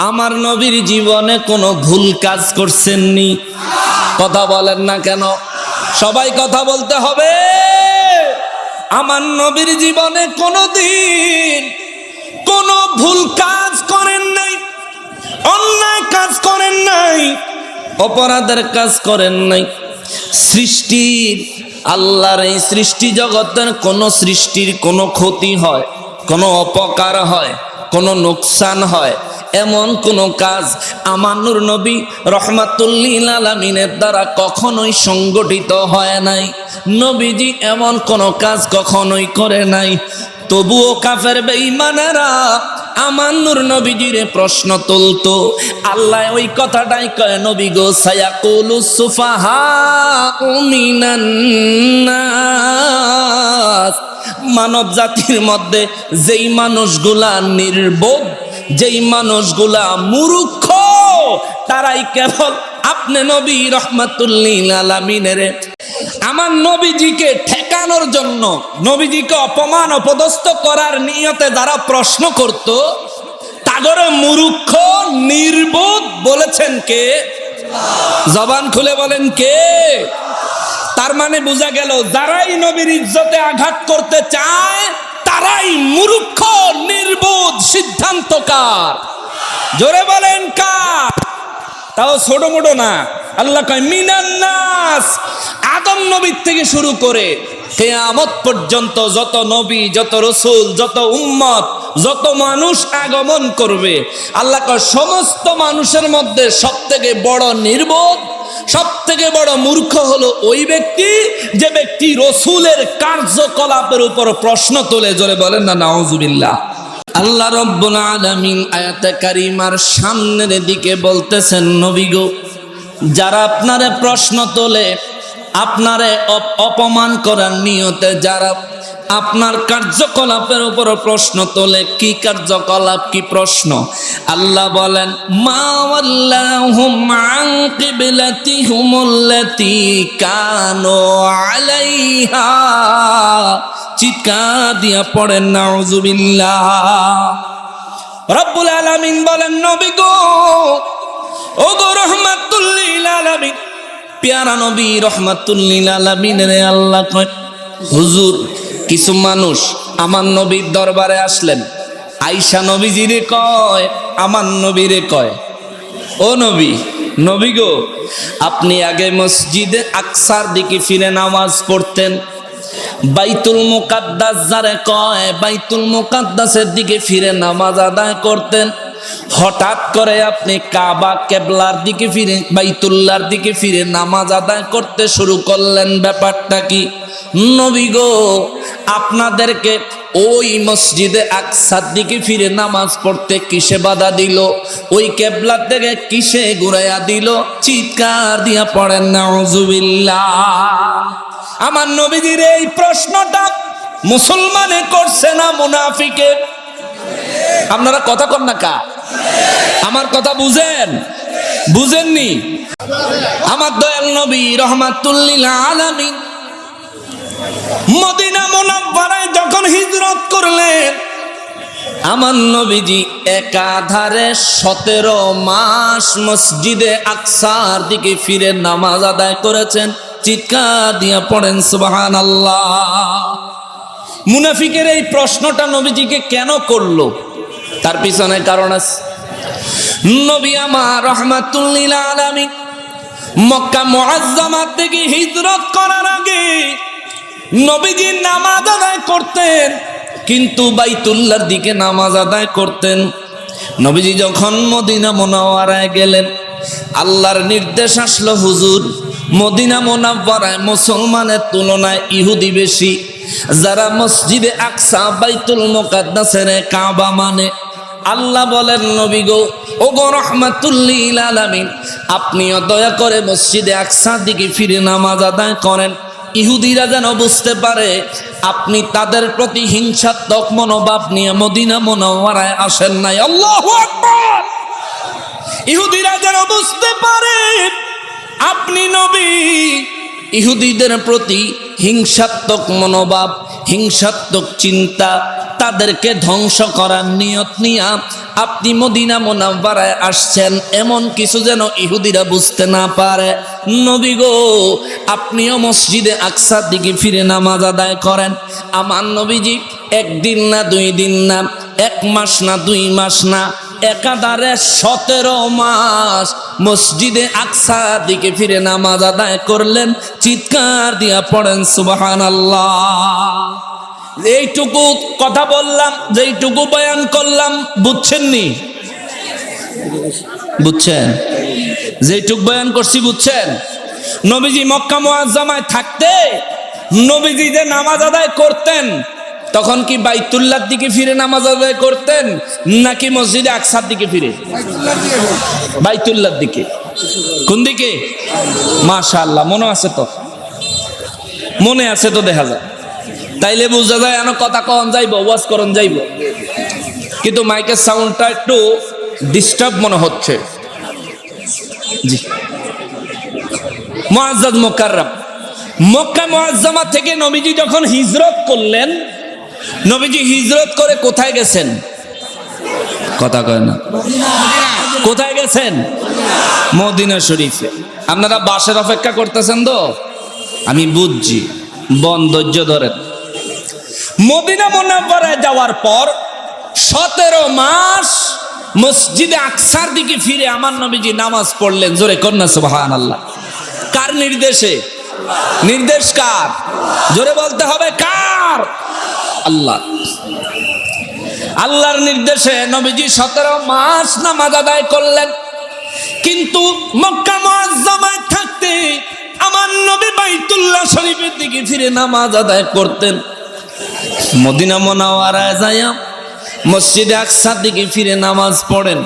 আমার নবীর জীবনে কোনো ভুল কাজ করছেননি? কথা বলেন না কেন? সবাই কথা বলতে হবে। আমার নবীর জীবনে কোনোদিন কোনো ভুল কাজ করেন নাই, অন্যায় কাজ করেন নাই, অপরাধের কাজ করেন নাই। সৃষ্টির আল্লাহর এই সৃষ্টি জগতের কোনো সৃষ্টির কোনো ক্ষতি হয়, কোনো অপকার হয়, কোনো নোকসান হয়, এমন কোনো কাজ আমার নূর নবী রহমাতুল লিল আলামিনের দ্বারা কখনোই সংগঠিত হয় নাই। নবীজি এমন কোনো কাজ কখনোই করে নাই। তবুও কাফের বেঈমানেরা আমার নূর নবীজির প্রশ্ন তুলতো। আল্লাহ ওই কথাটাই কয়, নবী গো সায়াকুলু সুফাহাউ মিনান নাস, মানব জাতির মধ্যে যেই মানুষগুলা নির্বোধ, যেই মানুষগুলা মূর্খ, তারাই কেবল আপনি নবী রহমাতুল লিল আলামিনের আমার নবীজিকে ঠেকানোর জন্য, নবীজিকে অপমান অপদস্থ করার নিয়তে যারা প্রশ্ন করত, তাগরে মূর্খ নির্বোধ বলেছেন কে? জবান খুলে বলেন কে? তার মানে বোঝা গেল যারাই নবীর ইজ্জতে আঘাত করতে চায় তারাই মূর্খ নির্বোধ সিদ্ধান্তকার। জোরে বলেন কার? তাও ছোট মোটো না। আল্লাহ কয় মিনান নাস, আদম নবীর থেকে শুরু করে কিয়ামত পর্যন্ত যত নবী, যত রাসূল, যত উম্মত, যত মানুষ আগমন করবে, আল্লাহ কয় সমস্ত মানুষের মধ্যে সবথেকে বড় নির্বোধ, সবথেকে বড় মূর্খ হলো ওই ব্যক্তি যে ব্যক্তি রাসূলের কার্যকলাপের উপর প্রশ্ন তোলে। জোরে বলেন না নাউজুবিল্লাহ। আল্লাহ রাব্বুল আলামিন আয়াতে কারিমার সামনের দিকে বলতেছেন, নবী গো, যারা আপনারে প্রশ্ন তোলে, আপনারে অপমান করার নিয়তে যারা আপনার কার্যকলাপের উপর প্রশ্ন তোলে, কি কার্যকলাপ, কি প্রশ্ন? আল্লাহ বলেন, মা ওয়াল্লাহুম আন কিবলাতিহুমুল্লাতী কানু আলাইহা। চিৎকার দিয়া পড়েন নাউজুবিল্লাহ। রব্বুল আলামিন বলেন, নবী গো, ও গো রহমাতুল লিল আলামিন, প্যারা নবী রহমাতুল লিল আলামিনের আল্লাহ কয়, হুজুর কিছু মানুষ আমার নবীর দরবারে আসলেন, আয়েশা নবীজিরে কয়, আমার নবীরে কয়, ও নবী, নবী গো, আপনি আগে মসজিদে আকসার দিকে ফিরে নামাজ পড়তেন, বাইতুল মুকাদ্দাস যারে কয়, বাইতুল মুকাদ্দাসের দিকে ফিরে নামাজ আদায় করতেন। হঠাৎ করে আপনি কাবা কেবলার দিকে ফিরে, বাইতুল্লাহর দিকে ফিরে নামাজ আদায় করতে শুরু করলেন, ব্যাপারটা কি? নবী গো, আপনাদেরকে ওই মসজিদে আকসার দিকে ফিরে নামাজ পড়তে কিসে বাধা দিল? ওই কেবলার থেকে কিসে ঘুরাইয়া দিল? চিৎকার দিয়া পড়েন নাউজুবিল্লাহ। আমার নবীজির এই প্রশ্নটা মুসলমানে করছে না মুনাফিকে? আপনারা কথা কন না কা? আমার কথা বুঝেন? বুঝেননি? আমার দয়াল নবী রহমাতুল লিল আলামিন মদিনা মুনাওয়ারায় যখন হিজরত করলেন, আমার নবীজি একাধারে 17 মাস মসজিদে আকসার দিকে ফিরে নামাজ আদায় করেছেন। চিৎকার দিয়া পড়েন সুবহানাল্লাহ। মুনাফিকের এই প্রশ্নটা নবীজিকে কেন করলো? তার পিছনে কারণ আছে। নবী আমার রহমাতুল লিল আলামিন মক্কা মুআজ্জামা থেকে হিজরত করার আগে নবীজি নামাজ আদায় করতেন, কিন্তু বাইতুল্লাহর দিকে নামাজ আদায় করতেন। নবীজি যখন মদিনা মুনাওয়ারায় গেলেন, আল্লাহর নির্দেশ আসলো, হুজুর মদিনা মুনাওয়ারায় মুসলমানের তুলনায় ইহুদি বেশি, যারা মসজিদে আকসা বাইতুল মুকাদ্দাসের কাবা মানে। আল্লাহ বলেন, নবী গো, ও গো রহমাতুল লিল আলামিন, আপনিও দয়া করে মসজিদে আকসার দিকে ফিরে নামাজ আদায় করেন। ইহুদিরা যেন বুঝতে পারে আপনি তাদের প্রতি হিংসাত্মক মনোভাব নিয়ে মদিনা মুনাওয়ারায় আসেন নাই। আল্লাহু আকবার। ইহুদিরা যেন বুঝতে পারে আপনি নবী ইহুদিদের প্রতি হিংসাত্মক মনোভাব, হিংসাত্মক চিন্তা, তাদেরকে ধ্বংস করার নিয়ত নিয়া আপনি মদিনা মুনাওয়ারায় আসছেন, এমন কিছু যেন ইহুদিরা বুঝতে না পারে। নবী গো, আপনিও মসজিদে আকসার দিকে ফিরে নামাজ আদায় করেন। আমার নবীজি একদিন না 2 দিন না, 1 মাস না 2 মাস না, একাধারে 17 মাস মসজিদে আকসার দিকে ফিরে নামাজ আদায় করলেন। চিৎকার দিয়া পড়েন সুবহানাল্লাহ। এইটুকু কথা বললাম, যেইটুকু বয়ান করলাম, বুঝছেন নি? বুঝছেন? যেইটুকু বয়ান করছি বুঝছেন? নবীজি মক্কা মুআজ্জামায় থাকতে নবীজি যে নামাজ আদায় করতেন, তখন কি বাইতুল্লাহর দিকে ফিরে নামাজ আদায় করতেন নাকি মসজিদে আকসার দিকে ফিরে? বাইতুল্লাহর দিকে। কোন দিকে? মাশাআল্লাহ, মনে আছে তো? মনে আছে তো, দেখা যায়। তাইলে বোঝা যায় এন কথা কন যাইব, ওয়াজ করন যাইব, কিন্তু মাইকের সাউন্ডটা একটু ডিস্টার্ব মনে হচ্ছে। জি, মুআজ্জাজ মুকাররম, মক্কা মুআজ্জামা থেকে নবীজি যখন হিজরত করলেন, নবীজি হিজরত করে কোথায় গেছেন? কথা কয় না। কোথায় গেছেন? মদিনা শরীফে। আপনারা বাসের অপেক্ষা করতেছেন তো? আমি বুঝছি, ধৈর্য ধরেন। মদিনা মুনাওয়ারায় যাওয়ার পর 17 মাস মসজিদে আকসার দিকে ফিরে আমার নবীজি নামাজ পড়লেন। জোরে কন্যা সুবহানাল্লাহ। কার নির্দেশে? নির্দেশ কার? জোরে বলতে হবে কার? আল্লাহ। আল্লাহর নির্দেশে নবীজি 17 মাস নামাজ আদায় করলেন। কিন্তু মক্কা মুআজ্জামায় থাকতে আমার নবী বাইতুল্লাহ শরীফের দিকে ফিরে নামাজ আদায় করতেন। মদিনা মুনাওয়ারায় যায়া মসজিদে আকসার দিকে ফিরে নামাজ পড়েন।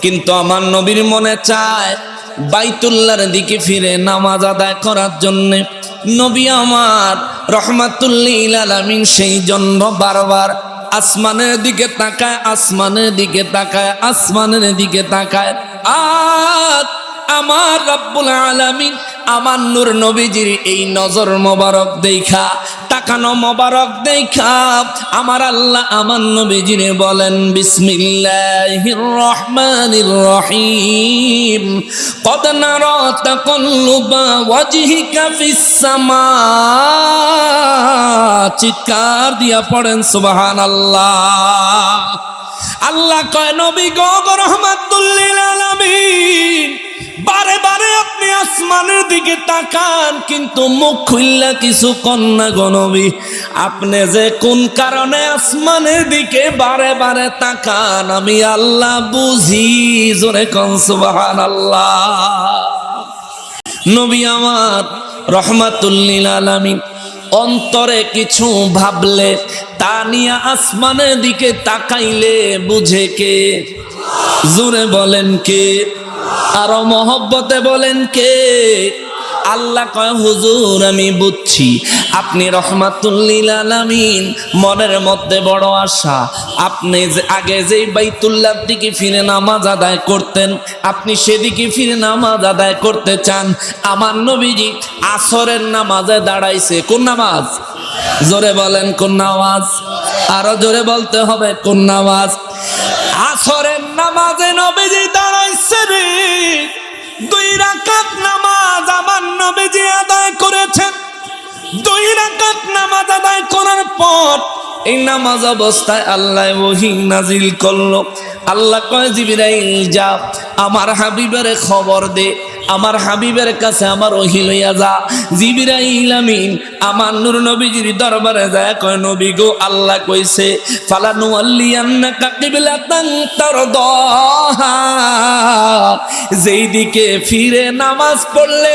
কিন্তু আমার নবীর মনে চায় বাইতুল্লাহর দিকে ফিরে নামাজ আদায় করার জন্য। নবী আমার রহমাতুল্লিল আলামিন সেই জন্য বারবার আসমানের দিকে তাকায়, আসমানের দিকে তাকায়, আসমানের দিকে তাকায়। আর আমার রব্বুল আলামিন আমার নূর নবীজির এই নজর মোবারক দেখা, তাকানো মোবারক দেখা আমার আল্লাহ আমার নবীজিরে বলেন, বিসমিল্লাহির রহমানির রহিম, কদ নারা তাকাল্লুবা ওয়াজহিকা ফিস সামা। চিৎকার দিয়া পড়েন সুবহানাল্লাহ। আল্লাহ কয়, নবী গো রহমাতুল লিল আলামিন, বারে বারে আপনি আসমানের দিকে তাকান, কিন্তু মুখ খুললা কিছু কন্যা গো নবী। আপনি যে কোন কারণে আসমানের দিকে বারে বারে তাকান আমি আল্লাহ বুঝি। জোরে কোন সুবহানাল্লাহ। নবী আমার রহমাতুল লিল আলামিন অন্তরে কিছু ভাবলে তা নিয়ে আসমানের দিকে তাকাইলে বুঝে কে? জোরে বলেন কে? আরো মহব্বতে বলেন কে? আল্লাহ কয়, হুজুর আমি বুঝছি আপনি রহমাতুল লিল আলামিন, মনের মধ্যে বড় আশা। আপনি যে আগে যেই বাইতুল্লাহর দিকে ফিরে নামাজ আদায় করতেন, আপনি সেদিকে ফিরে নামাজ আদায় করতে চান। আমার নবীজি আসরের নামাজে দাঁড়াইছে। কোন নামাজ? জোরে বলেন কোন নামাজ? আরো জোরে বলতে হবে কোন নামাজ? আসরের নামাজে নবীজি দাঁড়াইছে রে। 2 রাকাত নামাজ আমার নবীজি আদায় করেছেন। 2 রাকাত নামাজ আদায় করার পর এই নামাজ অবস্থায় আল্লাহ ওহী নাজিল করলো। আল্লাহ কয়, জিবরাইল যা আমার হাবিবের খবর দে, আমার হাবিবের কাছে আমার ওহী লইয়া যা। জিবরাইল আমিন আমার নূর নবীজির দরবারে যায়, কয় নবী গো আল্লাহ কইছে, ফালানুওয়াল্লিয়ান্নাকা কিবলাতান তারদাহা, যেই দিকে ফিরে নামাজ পড়লে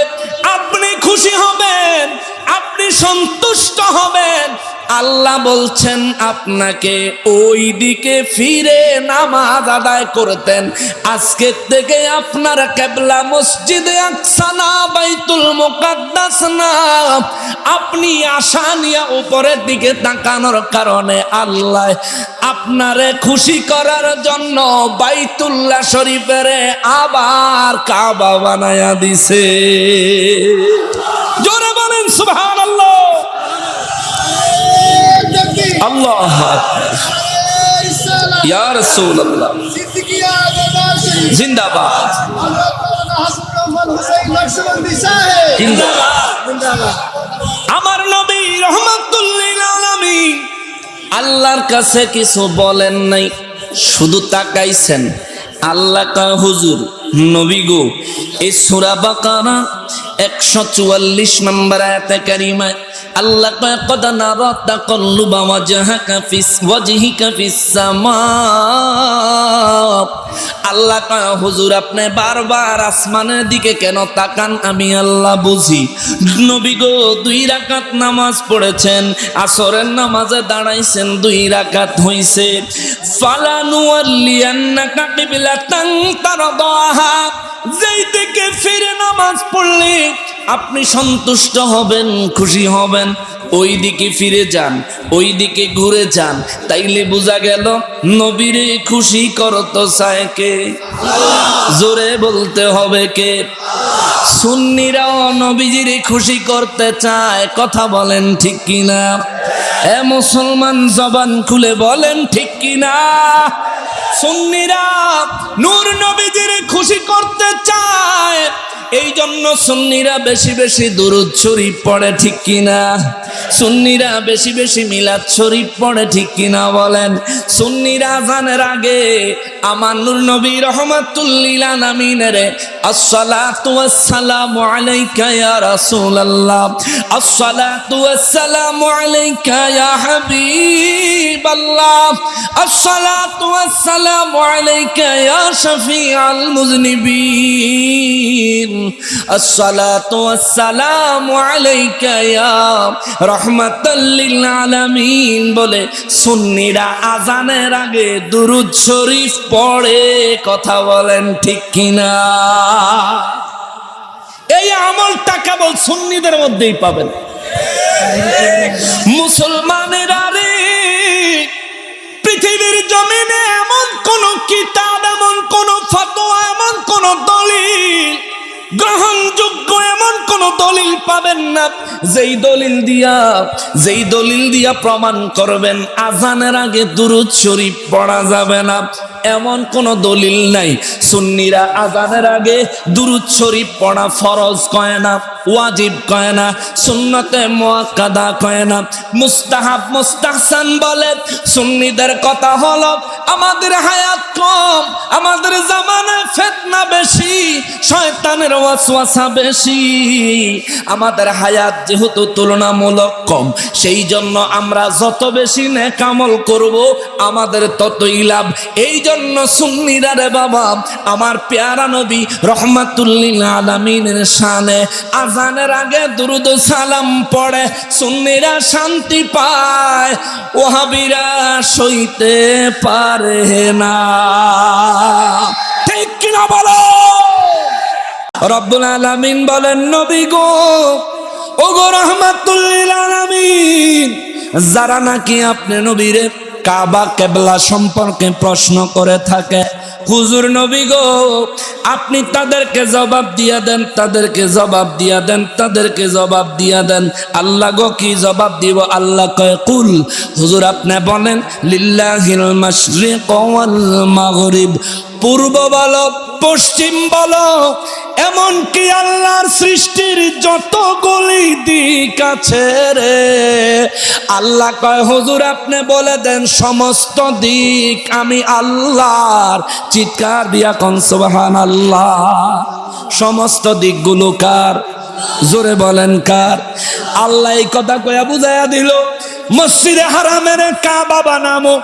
আপনি খুশি হবেন, আপনি সন্তুষ্ট হবেন। আল্লাহ বলছেন আপনাকে ওই দিকে ফিরে নামাজ আদায় করতেন। আজকে থেকে আপনার কিবলা মসজিদে আকসা না, বাইতুল মুকাদ্দাস না। আপনি আশা নিয়ে উপরের দিকে তাকানোর কারণে আল্লাহ আপনারে খুশি করার জন্য বাইতুল্লাহ শরীফের আবার কাবা বানায়া দিছে। জোরে বলেন সুবহানাল্লাহ। আল্লাহু আকবার, ইয়া রাসূলুল্লাহ, জিন্দাবাদ, আমার নবী রাহমাতুল লিল আলামিন আল্লাহর কাছে কিছু বলেন নাই, শুধু তাকাইছেন। আল্লাহ কয় হুজুর নবী গো, এই সূরা বাকারা 144 নম্বর আয়াতে কারিমায় আল্লাহ কয় কদ নারা তাকাল্লুবা ওয়াজহিকা ফিস সামা। আল্লাহ কয় হুজুর আপনি বারবার আসমানের দিকে কেন তাকান? আমি আল্লাহ বুঝি। নবী গো 2 রাকাত নামাজ পড়েছেন, আসরের নামাজে দাঁড়াইছেন, 2 রাকাত হইছে। ফালানুওয়াল্লিয়ান্নাকা কিবলাতান তারদাহা, যেই দিকে ফিরে নামাজ পড়লে আপনি সন্তুষ্ট হবেন, খুশি হবেন, ওই দিকে ফিরে যান, ওই দিকে ঘুরে যান। তাইলে বোঝা গেল নবীরে খুশি করতে চায় কে? জোরে বলতে হবে কে? সুন্নিরাও নবীজিরে খুশি করতে চায়, কথা বলেন ঠিক কিনা? এ মুসলমান জবান খুলে বলেন ঠিক কিনা? সুন্নিরা নূর নবীজিরে খুশি করতে চায়, এই জন্য সুন্নিরা বেশি বেশি দুরূদ শরীফ পড়ে, ঠিক কিনা? সুন্নিরা বেশি বেশি মিলাদ শরীফ পড়ে, ঠিক কিনা বলেন? সুন্নিরা আযানের আগে আমার নূর নবী রাহমাতুল লিল আলামিনের আসসালাতু ওয়াসসালামু আলাইকা ইয়া রাসূলুল্লাহ, আসসালাতু ওয়াসসালামু আলাইকা ইয়া হাবিবাল্লাহ, আসসালাতু ওয়াসসালামু আলাইকা ইয়া শাফিআল মুযনিবিন, আসসালাতু ওয়াসসালামু আলাইকা ইয়া রাহমাতাল লিল আলামিন বলে সুন্নিরা আযানের আগে দুরূদ শরীফ পড়ে, কথা বলেন ঠিক কিনা? এই আমলটা কেবল সুন্নিদের মধ্যেই পাবেন। মুসলমানেরা রে, পৃথিবীর জমিনে এমন কোন কিতাব, এমন কোন ফতোয়া, এমন কোন দলিল, গ্রহণযোগ্য এমন কোন দলিল পাবেন না যেই দলিল দিয়া প্রমাণ করবেন আযানের আগে দুরূদ শরীফ পড়া যাবে না, এমন কোন দলিল নাই। সুন্নিরা আযানের আগে দুরূদ শরীফ পড়া ফরজ কয় না, ওয়াজিব কয় না, সুন্নতে মুআক্কাদা কয় না, মুস্তাহাব মুস্তাহসান বলে। সুন্নিদের কথা হলো আমাদের হায়াত কম, আমাদের জামানায় ফিতনা বেশি, শয়তানের ওয়াসওয়াসা বেশি, আমাদের হায়াত যেহেতু তুলনামূলক কম, সেই জন্য আমরা যত বেশি নেক আমল করব আমাদের ততই লাভ। এই জন্য সুন্নিরা রে বাবা, আমার পেয়ারা নবী রাহমাতুল লিল আলামিনের শানে আযানের আগে দুরূদ ও সালাম পড়ে, সুন্নিরা শান্তি পায়, ওহাবীরা সইতে পারে না, ঠিক কিনা বলো? রব্বুল আলামিন বলেন নবী গো, ও গো রাহমাতুল লিল আলামিন, যারা নাকি আপনি নবীরে কাবা কিবলা সম্পর্কে প্রশ্ন করে থাকে, হুজুর নবী গো আপনি তাদেরকে জবাব দিয়া দেন, তাদেরকে জবাব দিয়া দেন, তাদেরকে জবাব দিয়া দেন। আল্লাহ গো কি জবাব দিব? আল্লাহ কয় কুল, হুজুর আপনি বলেন লিল্লাহিল মাশরিক ওয়াল মাগরিব, পূর্ব বলো পশ্চিম বলো, এমনকি আল্লাহর সৃষ্টির যতগুলি দিক আছে রে, আল্লাহ কয় হুজুর আপনি বলে দেন সমস্ত দিক আমি আল্লাহর। চিৎকার দিয়া কোন সুবহানাল্লাহ। সমস্ত দিকগুলো কার? জোরে বলেন কার? আল্লাহ এই কথা কয়া বুঝাইয়া দিল, মসজিদে হারামের কাবা বানামো,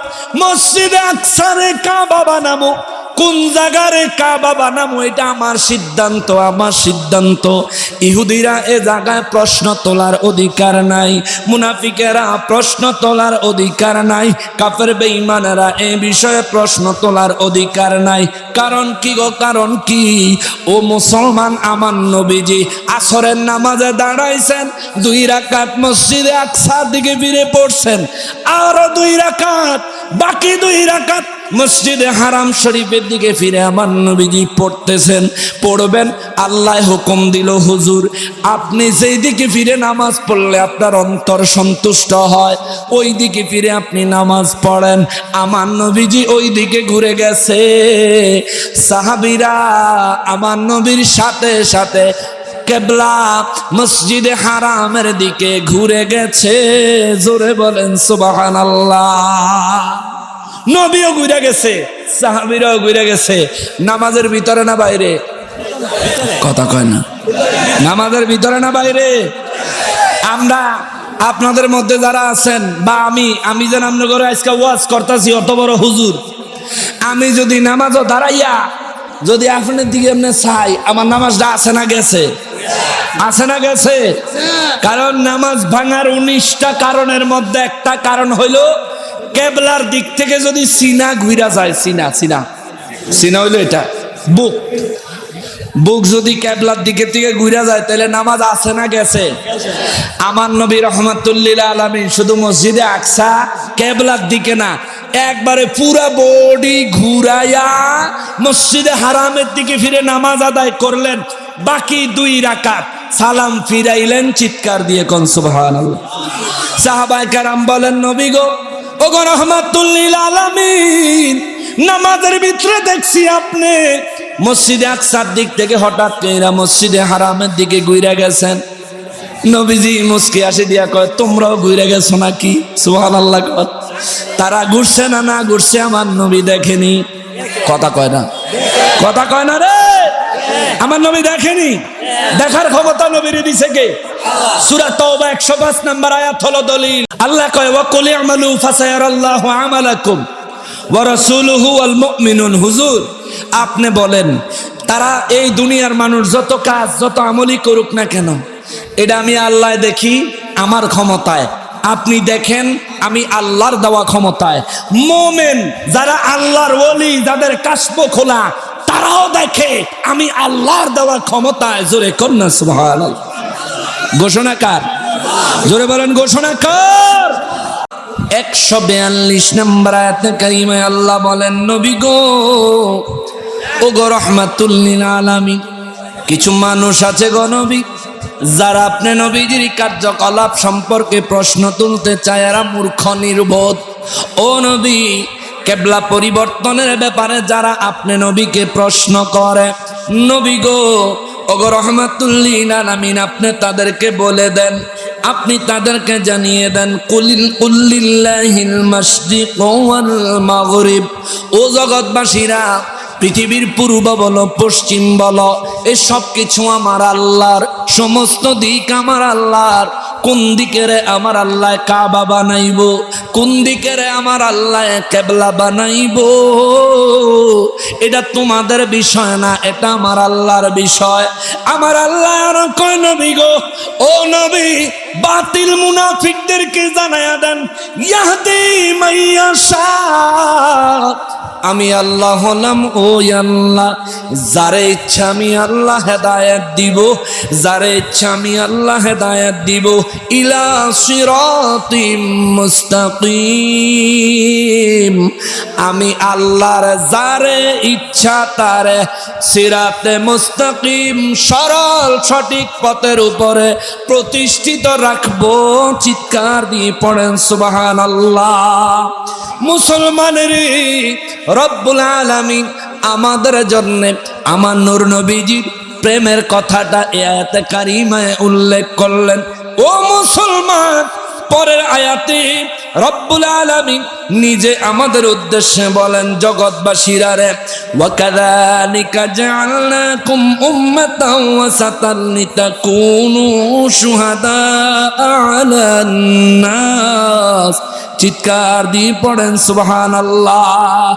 মসজিদে আকসারে কাবা বানামো, কোন জায়গারে কাবা বানামো এটা আমার সিদ্ধান্ত, আমার সিদ্ধান্ত। ইহুদিরা এ জায়গায় প্রশ্ন তোলার অধিকার নাই, মুনাফিকেরা প্রশ্ন তোলার অধিকার নাই, কাফের বেঈমানেরা এই বিষয়ে প্রশ্ন তোলার অধিকার নাই। কারণ কি গো? কারণ কি? ও মুসলমান, আমার নবীজি আসরের নামাজে দাঁড়াইছেন, 2 রাকাত মসজিদে আকসার দিকে ফিরে পড়ছেন, আরো 2 রাকাত, বাকি 2 রাকাত মসজিদে হারাম শরীফের দিকে ফিরে আমার নবীজি পড়তেছেন, পড়বেন। আল্লাহ হুকুম দিল, হুজুর আপনি যেই দিকে ফিরে নামাজ পড়লে আপনার অন্তর সন্তুষ্ট হয় ওই দিকে ফিরে আপনি নামাজ পড়েন। আমার নবীজি ওই দিকে ঘুরে গেছে। সাহাবীরা আমার নবীর সাথে সাথে কেবলা মসজিদে হারামের দিকে ঘুরে গেছে। জোরে বলেন সুবহানাল্লাহ। নবীও ঘুরে গেছে, সাহাবীরাও ঘুরে গেছে। নামাজের ভিতরে না বাইরে? কথা কয় না। নামাজের ভিতরে না বাইরে? আমরা আপনাদের মধ্যে যারা আছেন বা আমি যেন আপনাদের আজকে ওয়াজ করতেছি, অত বড় হুজুর, আমি যদি নামাজও দাঁড়াইয়া যদি আপনার দিকে এমনি চাই, আমার নামাজটা আছে না গেছে? আছে না গেছে? কারণ নামাজ ভাঙার 19টা কারণের মধ্যে একটা কারণ হইলো কেবলার দিক থেকে যদি সিনা ঘুরা যায়। সিনা হইলো এটা বুক যদি কেবলার দিকে থেকে ঘুরা যায় তাহলে নামাজ আছে না গেছে? আমার নবী রহমাতুল্লিল আলামিন শুধু মসজিদে আকসা কেবলার দিকে না, একবারে পুরা বডি ঘুরাইয়া মসজিদে হারামের দিকে ফিরে নামাজ আদায় করলেন। বাকি 2 রাকাত সালাম ফিরাইলেন চিৎকার দিয়ে কোন সুবহানাল্লাহ। সাহাবায়ে কেরাম বলেন, নবী গো, ওগো রহমাতুল্লিল আলামিন, নামাজের ভিতরে দেখছি আপনি মসজিদে আকসার দিক থেকে হঠাৎ করে মসজিদে হারামের দিকে ঘুরে গেছেন। নবীজি মুস্কি হাসি দিয়া কয়, তোমরাও ঘুরে গেছো নাকি? সুবহানাল্লাহ। তারা ঘুরছে না ঘুরছে আমার নবী দেখেনি। কথা কয় না, কথা কয় না রে। আমার নবী দেখেনি? দেখার ক্ষমতা নবীর দিছে কে? সূরা তাওবা 105 নম্বর আয়াত হলো দলিল। আল্লাহ কয়, ওয়া কুল ইয়ামালু ফাসায়ারাল্লাহু আমালাকুম ওয়া রাসূলুহু ওয়াল মুমিনুন। হুজুর আপনি বলেন, তারা এই দুনিয়ার মানুষ যত কাজ যত আমলই করুক না কেন, এটা আমি আল্লাহ দেখি আমার ক্ষমতায়, আপনি দেখেন আমি আল্লাহর দেওয়া ক্ষমতায়। মুমিন যারা আল্লাহর ওলি, যাদের কাশফ খোলা, তারাও দেখে আমি আল্লাহর দেওয়া ক্ষমতায়। জোরে কন্যা সুবহানাল্লাহ। ঘোষণা কার? জোরে বলেন ঘোষণা কার? 142 নম্বর আয়াতে কারিমায় আল্লাহ বলেন, নবী গো, ওগো রহমাতুল লিল আলামিন, কিছু মানুষ আছে গো নবী, যারা আপনি নবীজির কার্যকলাপ সম্পর্কে প্রশ্ন তুলতে চায়, এরা মূর্খ নির্বোধ। ও নবী, কেবলা পরিবর্তনের ব্যাপারে যারা আপনি নবীকে প্রশ্ন করে, নবী গো, ওগো রহমাতুল লিল আলামিন, আপনি তাদেরকে বলে দেন, আপনি তাদেরকে জানিয়ে দেন, কুল্লিল্লাহিল মাশরিক ওয়াল মাগরিব। ও জগৎবাসীরা, পৃথিবীর পূর্ব বলো পশ্চিম বলো, এই সব কিছু আমার আল্লাহর, সমস্ত দিক আমার আল্লাহর। কোন দিকে রে আমার আল্লাহ কাবা বানাইব, কোন দিকে রে আমার আল্লাহ কেবলা বানাইব, এটা তোমাদের বিষয় না, এটা আমার আল্লাহর বিষয়। আমার আল্লাহ আর কয়, নবী গো, ও নবী, বাতিল মুনাফিকদেরকে জানায়া দেন, ইয়াহদি মাইয়াশা, আমি আল্লাহ হলাম ওই আল্লাহ, যারে ইচ্ছা আমি আল্লাহ হেদায়েত দিব, যারে ইচ্ছা আমি আল্লাহ হেদায়েত দিব, ইলা সিরাতিম মুস্তাকিম। আমি আল্লাহর যারে ইচ্ছা তারে সিরাতে মুস্তাকিম, সরল সঠিক পথের উপরে প্রতিষ্ঠিত রাখবো। চিৎকার দিয়ে পড়েন সুবহানাল্লাহ। মুসলমানের রব্বুল আলামিন আমাদের জন্য আমার নূর নবীজির প্রেমের কথাটা এই আয়াতে কারিমায় উল্লেখ করলেন। ও মুসলমান, পরের আয়াতে রব্বুল আলামিন নিজে আমাদের উদ্দেশ্যে বলেন, জগৎবাসীরা রে, ওয়া কাযালিকা জাআলনাকুম উম্মাতাও ওয়াসাতান লিতাকুনু শুহাদা আলান নাস। চিৎকার দিয়ে পড়েন সুবহানাল্লাহ।